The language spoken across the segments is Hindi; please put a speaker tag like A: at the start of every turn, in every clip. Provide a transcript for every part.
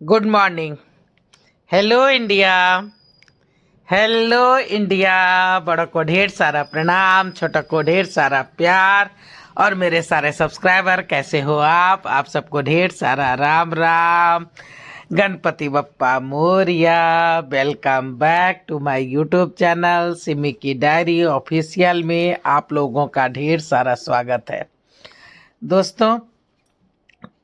A: Good morning. Hello India. Hello India. बड़ों को ढेर सारा प्रणाम, छोटों को ढेर सारा प्यार। और मेरे सारे सब्सक्राइबर कैसे हो आप सबको ढेर सारा Ram Ram. Ganpati Bappa Morya. Welcome back to my YouTube channel Simi की डायरी ऑफिशियल में आप लोगों का ढेर सारा स्वागत है। दोस्तों,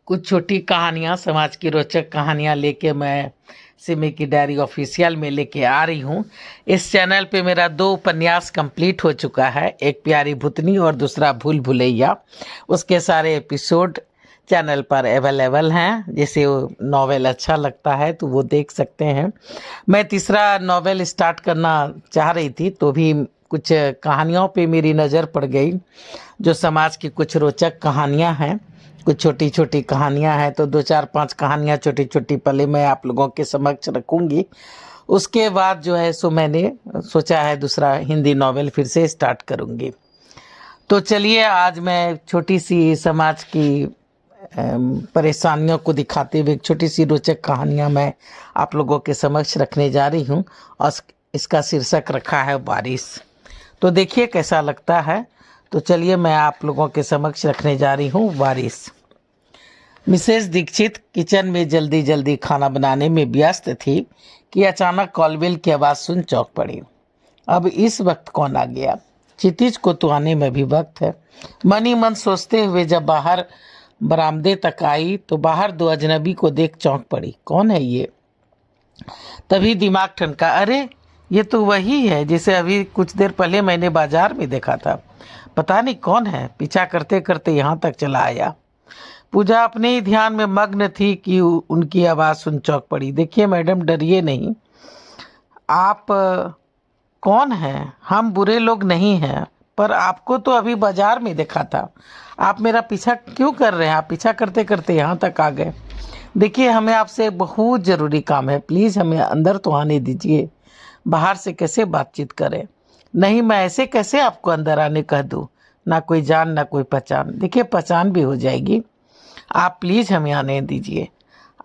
A: कुछ छोटी कहानियाँ, समाज की रोचक कहानियाँ लेके मैं सिमी की डायरी ऑफिशियल में लेके आ रही हूँ। इस चैनल पे मेरा 2 उपन्यास कंप्लीट हो चुका है, एक प्यारी भूतनी और दूसरा भूल भुलैया। उसके सारे एपिसोड चैनल पर अवेलेबल हैं। जैसे नॉवेल अच्छा लगता है तो वो देख सकते हैं। मैं तीसरा नॉवेल स्टार्ट करना चाह रही थी तो भी कुछ कहानियों पे मेरी नज़र पड़ गई, जो समाज की कुछ रोचक कहानियाँ हैं। कुछ छोटी छोटी कहानियां हैं तो 2 4 5 कहानियां छोटी छोटी पहले मैं आप लोगों के समक्ष रखूंगी। उसके बाद जो है सो मैंने सोचा है दूसरा हिंदी नॉवेल फिर से स्टार्ट करूंगी। तो चलिए, आज मैं छोटी सी समाज की परेशानियों को दिखाते हुए एक छोटी सी रोचक कहानियां मैं आप लोगों के समक्ष रखने जा रही हूं। और इसका शीर्षक रखा है बारिश। तो देखिए कैसा लगता है। तो चलिए, मैं आप लोगों के समक्ष रखने जा रही हूँ बारिश। मिसेस दीक्षित किचन में जल्दी जल्दी खाना बनाने में व्यस्त थी कि अचानक कॉलबेल की आवाज़ सुन चौंक पड़ी। अब इस वक्त कौन आ गया? क्षितिज को तो आने में भी वक्त है। मन ही मन सोचते हुए जब बाहर बरामदे तक आई तो बाहर 2 अजनबी को देख चौंक पड़ी। कौन है ये? तभी दिमाग ठनका, अरे ये तो वही है जिसे अभी कुछ देर पहले मैंने बाजार में देखा था। पता नहीं कौन है। पीछा करते करते यहाँ तक चला आया। पूजा अपने ही ध्यान में मग्न थी कि उनकी आवाज़ सुन चौंक पड़ी। देखिए मैडम, डरिए नहीं। आप कौन हैं? हम बुरे लोग नहीं हैं, पर आपको तो अभी बाजार में देखा था। आप मेरा पीछा क्यों कर रहे हैं? आप पीछा करते करते यहाँ तक आ गए। देखिए, हमें आपसे बहुत ज़रूरी काम है। प्लीज़ हमें अंदर तो आने दीजिए। बाहर से कैसे बातचीत करें? नहीं, मैं ऐसे कैसे आपको अंदर आने कह दूँ? ना कोई जान ना कोई पहचान। देखिए, पहचान भी हो जाएगी। आप प्लीज़ हमें आने दीजिए।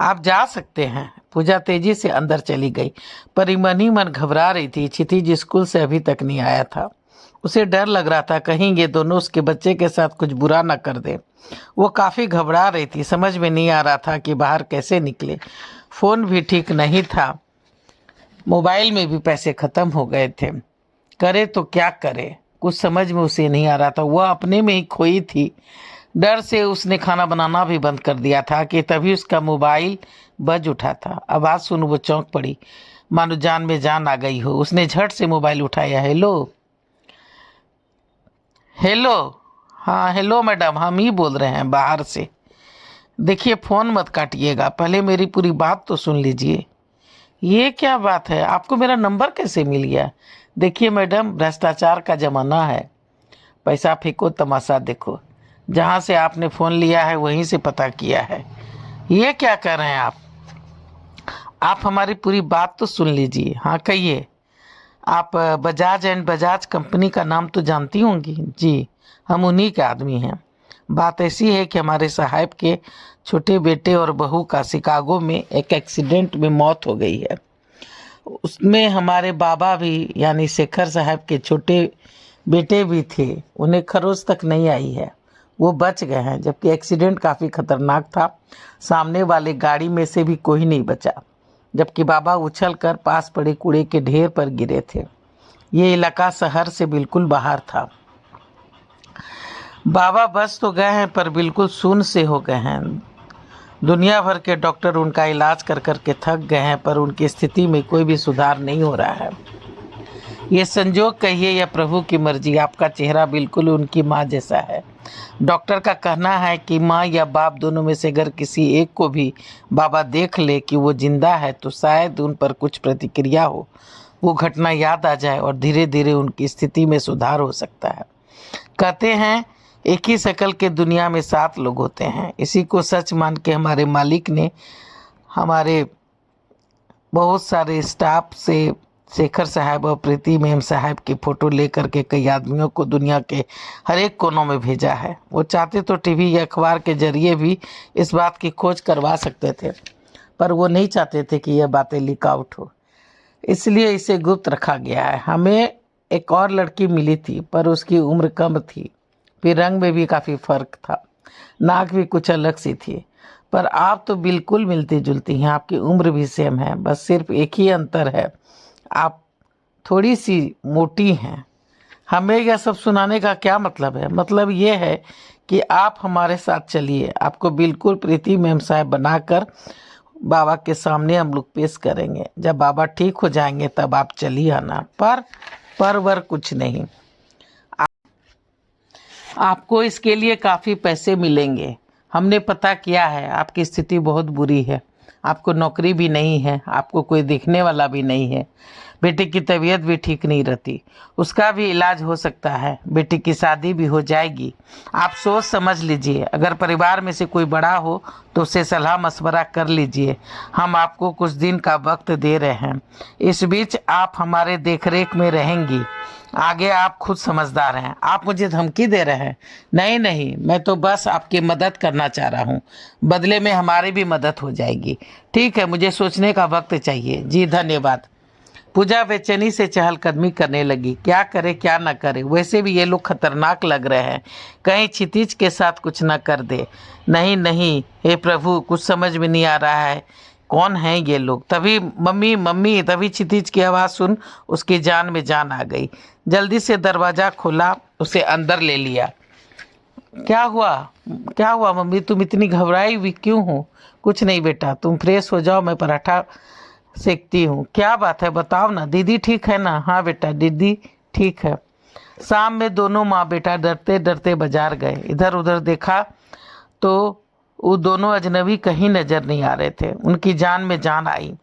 A: आप जा सकते हैं। पूजा तेजी से अंदर चली गई, पर मन ही मन घबरा रही थी। क्षितिज स्कूल से अभी तक नहीं आया था। उसे डर लग रहा था कहीं ये दोनों उसके बच्चे के साथ कुछ बुरा ना कर दे। वो काफ़ी घबरा रही थी। समझ में नहीं आ रहा था कि बाहर कैसे निकले। फ़ोन भी ठीक नहीं था, मोबाइल में भी पैसे ख़त्म हो गए थे। करे तो क्या करे, कुछ समझ में उसे नहीं आ रहा था। वह अपने में ही खोई थी। डर से उसने खाना बनाना भी बंद कर दिया था कि तभी उसका मोबाइल बज उठा था। आवाज़ सुन वो चौंक पड़ी, मानो जान में जान आ गई हो। उसने झट से मोबाइल उठाया। Hello hello. हाँ हेलो मैडम, हम ही बोल रहे हैं बाहर से। देखिए, फ़ोन मत काटिएगा, पहले मेरी पूरी बात तो सुन लीजिए। ये क्या बात है? आपको मेरा नंबर कैसे मिल गया? देखिए मैडम, भ्रष्टाचार का ज़माना है। पैसा फेंको, तमाशा देखो। जहाँ से आपने फ़ोन लिया है वहीं से पता किया है। ये क्या कर रहे हैं आप हमारी पूरी बात तो सुन लीजिए। हाँ कहिए। आप बजाज एंड बजाज कंपनी का नाम तो जानती होंगी। जी, हम उन्हीं के आदमी हैं। बात ऐसी है कि हमारे साहब के छोटे बेटे और बहू का शिकागो में एक एक्सीडेंट में मौत हो गई है। उसमें हमारे बाबा भी, यानी शेखर साहब के छोटे बेटे भी थे। उन्हें खरोच तक नहीं आई है। वो बच गए हैं, जबकि एक्सीडेंट काफ़ी खतरनाक था। सामने वाले गाड़ी में से भी कोई नहीं बचा, जबकि बाबा उछलकर पास पड़े कूड़े के ढेर पर गिरे थे। ये इलाका शहर से बिल्कुल बाहर था। बाबा बच तो गए हैं, पर बिल्कुल शून्य से हो गए हैं। दुनिया भर के डॉक्टर उनका इलाज कर कर के थक गए हैं, पर उनकी स्थिति में कोई भी सुधार नहीं हो रहा है। ये संजोग कहिए या प्रभु की मर्जी, आपका चेहरा बिल्कुल उनकी माँ जैसा है। डॉक्टर का कहना है कि माँ या बाप दोनों में से अगर किसी एक को भी बाबा देख ले कि वो जिंदा है तो शायद उन पर कुछ प्रतिक्रिया हो, वो घटना याद आ जाए और धीरे धीरे उनकी स्थिति में सुधार हो सकता है। कहते हैं एक ही शक्ल के दुनिया में 7 लोग होते हैं। इसी को सच मान के हमारे मालिक ने हमारे बहुत सारे स्टाफ से शेखर साहब और प्रीति मैम साहब की फ़ोटो लेकर के कई आदमियों को दुनिया के हर एक कोनों में भेजा है। वो चाहते तो टीवी या अखबार के जरिए भी इस बात की खोज करवा सकते थे, पर वो नहीं चाहते थे कि यह बातें लीक आउट हो, इसलिए इसे गुप्त रखा गया है। हमें एक और लड़की मिली थी पर उसकी उम्र कम थी, फिर रंग में भी काफ़ी फर्क था, नाक भी कुछ अलग सी थी। पर आप तो बिल्कुल मिलती जुलती हैं, आपकी उम्र भी सेम है, बस सिर्फ एक ही अंतर है, आप थोड़ी सी मोटी हैं। हमें यह सब सुनाने का क्या मतलब है? मतलब ये है कि आप हमारे साथ चलिए, आपको बिल्कुल प्रीति मैम साहब बनाकर बाबा के सामने हम लोग पेश करेंगे। जब बाबा ठीक हो जाएंगे तब आप चलिए आना। पर वर कुछ नहीं, आपको इसके लिए काफ़ी पैसे मिलेंगे। हमने पता किया है, आपकी स्थिति बहुत बुरी है, आपको नौकरी भी नहीं है, आपको कोई देखने वाला भी नहीं है, बेटी की तबीयत भी ठीक नहीं रहती, उसका भी इलाज हो सकता है, बेटी की शादी भी हो जाएगी। आप सोच समझ लीजिए, अगर परिवार में से कोई बड़ा हो तो उससे सलाह मशवरा कर लीजिए। हम आपको कुछ दिन का वक्त दे रहे हैं, इस बीच आप हमारे देखरेख में रहेंगी। आगे आप खुद समझदार हैं। आप मुझे धमकी दे रहे हैं? नहीं नहीं, मैं तो बस आपकी मदद करना चाह रहा हूँ, बदले में हमारी भी मदद हो जाएगी। ठीक है, मुझे सोचने का वक्त चाहिए। जी धन्यवाद। पूजा बेचैनी से चहलकदमी करने लगी, क्या करे क्या न करे। वैसे भी ये लोग खतरनाक लग रहे हैं, कहीं क्षितिज के साथ कुछ न कर दे। नहीं नहीं, हे प्रभु, कुछ समझ में नहीं आ रहा है, कौन हैं ये लोग। तभी मम्मी मम्मी, तभी क्षितिज की आवाज़ सुन उसकी जान में जान आ गई। जल्दी से दरवाज़ा खोला, उसे अंदर ले लिया। क्या हुआ? क्या हुआ मम्मी, तुम इतनी घबराई हुई क्यों हो? कुछ नहीं बेटा, तुम फ्रेश हो जाओ, मैं पराठा सेकती हूँ। क्या बात है, बताओ ना। दीदी ठीक है ना? हाँ बेटा, दीदी ठीक है। शाम में दोनों माँ बेटा डरते डरते बाजार गए। इधर उधर देखा तो वो दोनों अजनबी कहीं नजर नहीं आ रहे थे। उनकी जान में जान आई।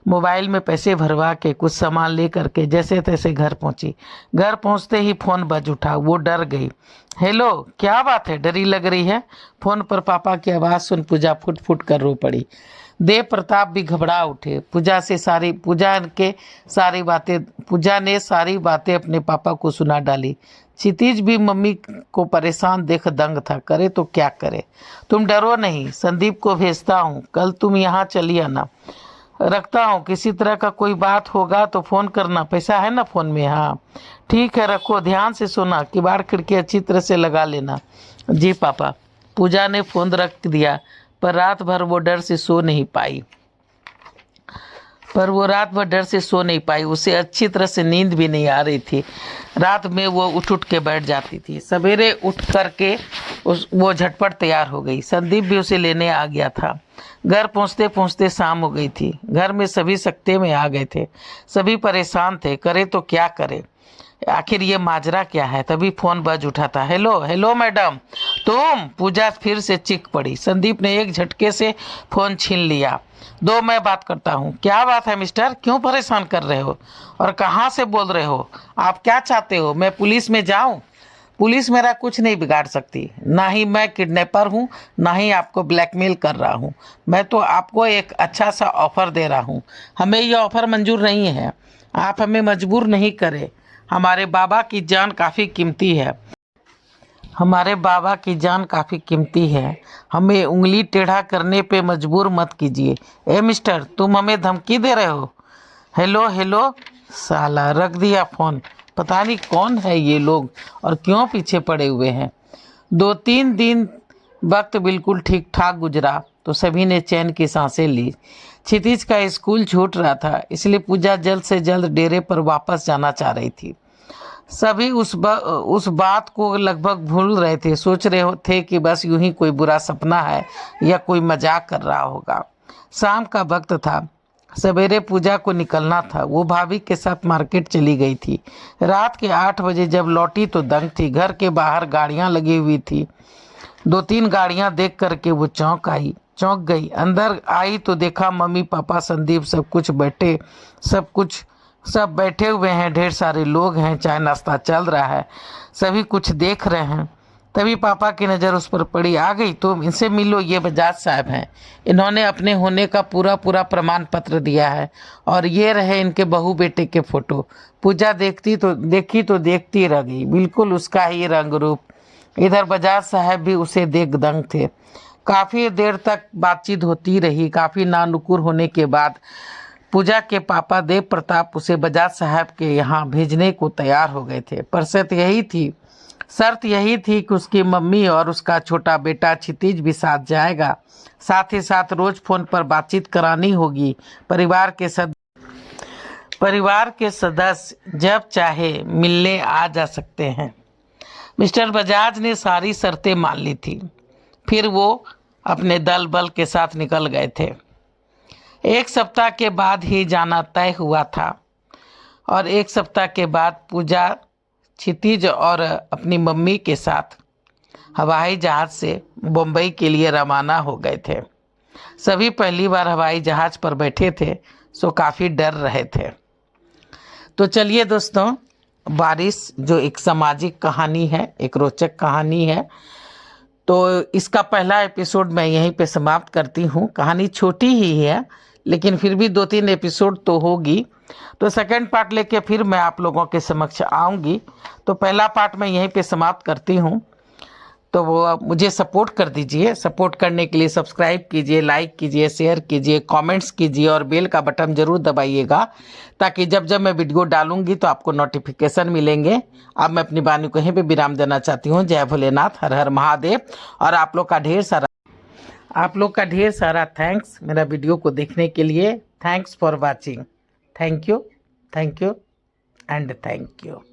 A: मोबाइल में पैसे भरवा के कुछ सामान ले करके जैसे तैसे घर पहुंची। घर पहुंचते ही फोन बज उठा, वो डर गई। हेलो, क्या बात है, डरी लग रही है? फोन पर पापा की आवाज़ सुन पूजा फुट फुट कर रो पड़ी। देव प्रताप भी घबरा उठे। पूजा ने सारी बातें अपने पापा को सुना डाली। क्षितिज भी मम्मी को परेशान देख दंग था, करे तो क्या करे। तुम डरो नहीं, संदीप को भेजता हूँ, कल तुम यहाँ चली आना। रखता हूँ, किसी तरह का कोई बात होगा तो फ़ोन करना, पैसा है ना फ़ोन में? हाँ ठीक है, रखो, ध्यान से सोना, किवाड़ खिड़की अच्छी तरह से लगा लेना। जी पापा। पूजा ने फ़ोन रख दिया, पर रात भर वो डर से सो नहीं पाई। उसे अच्छी तरह से नींद भी नहीं आ रही थी। रात में वो उठ उठ के बैठ जाती थी। सवेरे उठ करके वो झटपट तैयार हो गई। संदीप भी उसे लेने आ गया था। घर पहुंचते पहुंचते शाम हो गई थी। घर में सभी सकते में आ गए थे, सभी परेशान थे, करे तो क्या करे, आखिर ये माजरा क्या है। तभी फोन बज उठा था। हेलो हेलो मैडम, तुम? पूजा फिर से चीख पड़ी। संदीप ने एक झटके से फोन छीन लिया। दो, मैं बात करता हूँ। क्या बात है मिस्टर, क्यों परेशान कर रहे हो और कहाँ से बोल रहे हो? आप क्या चाहते हो, मैं पुलिस में जाऊँ? पुलिस मेरा कुछ नहीं बिगाड़ सकती, ना ही मैं किडनैपर हूँ, ना ही आपको ब्लैकमेल कर रहा हूँ। मैं तो आपको एक अच्छा सा ऑफर दे रहा हूँ। हमें यह ऑफर मंजूर नहीं है, आप हमें मजबूर नहीं करें। हमारे बाबा की जान काफ़ी कीमती है। हमें उंगली टेढ़ा करने पे मजबूर मत कीजिए। ए मिस्टर, तुम हमें धमकी दे रहे हो? हेलो हेलो, साला रख दिया फोन। पता नहीं कौन है ये लोग और क्यों पीछे पड़े हुए हैं। 2-3 दिन वक्त बिल्कुल ठीक ठाक गुजरा तो सभी ने चैन की सांसें ली। क्षितिज का स्कूल छूट रहा था, इसलिए पूजा जल्द से जल्द डेरे पर वापस जाना चाह रही थी। सभी उस बात को लगभग भूल रहे थे, सोच रहे थे कि बस यूं ही कोई बुरा सपना है या कोई मजाक कर रहा होगा। शाम का वक्त था, सवेरे पूजा को निकलना था। वो भाभी के साथ मार्केट चली गई थी। रात के 8 बजे जब लौटी तो दंग थी। घर के बाहर गाड़ियां लगी हुई थी। 2-3 गाड़ियां देख करके वो चौंक गई। अंदर आई तो देखा मम्मी पापा संदीप सब बैठे हुए हैं। ढेर सारे लोग हैं, चाय नाश्ता चल रहा है, सभी कुछ देख रहे हैं। तभी पापा की नज़र उस पर पड़ी। आ गई तुम, इनसे मिलो, ये बजाज साहब हैं, इन्होंने अपने होने का पूरा प्रमाण पत्र दिया है, और ये रहे इनके बहू बेटे के फोटो। पूजा देखी तो देखती रह गई, बिल्कुल उसका ही रंग रूप। इधर बजाज साहब भी उसे देख दंग थे। काफ़ी देर तक बातचीत होती रही। काफ़ी नानुकुर होने के बाद पूजा के पापा देव प्रताप उसे बजाज साहब के यहाँ भेजने को तैयार हो गए थे। पर शर्त यही थी कि उसकी मम्मी और उसका छोटा बेटा क्षितिज भी साथ जाएगा। साथ ही साथ रोज फोन पर बातचीत करानी होगी। परिवार के सदस्य जब चाहे मिलने आ जा सकते हैं। मिस्टर बजाज ने सारी शर्तें मान ली थी। फिर वो अपने दल बल के साथ निकल गए थे। 1 सप्ताह के बाद ही जाना तय हुआ था और 1 सप्ताह के बाद पूजा क्षितिज और अपनी मम्मी के साथ हवाई जहाज से मुंबई के लिए रवाना हो गए थे। सभी पहली बार हवाई जहाज पर बैठे थे, सो काफ़ी डर रहे थे। तो चलिए दोस्तों, बारिश जो एक सामाजिक कहानी है, एक रोचक कहानी है, तो इसका पहला एपिसोड मैं यहीं पे समाप्त करती हूँ। कहानी छोटी ही है, लेकिन फिर भी 2-3 एपिसोड तो होगी। तो सेकंड पार्ट लेके फिर मैं आप लोगों के समक्ष आऊँगी। तो पहला पार्ट मैं यहीं पे समाप्त करती हूँ। तो वो आप मुझे सपोर्ट कर दीजिए। सपोर्ट करने के लिए सब्सक्राइब कीजिए, लाइक कीजिए, शेयर कीजिए, कमेंट्स कीजिए और बेल का बटन ज़रूर दबाइएगा, ताकि जब जब मैं वीडियो डालूंगी तो आपको नोटिफिकेशन मिलेंगे। अब मैं अपनी वाणी को यहीं पे विराम देना चाहती हूँ। जय भोलेनाथ, हर हर महादेव। और आप लोग का ढेर सारा थैंक्स मेरा वीडियो को देखने के लिए। Thanks for watching. Thank you and thank you.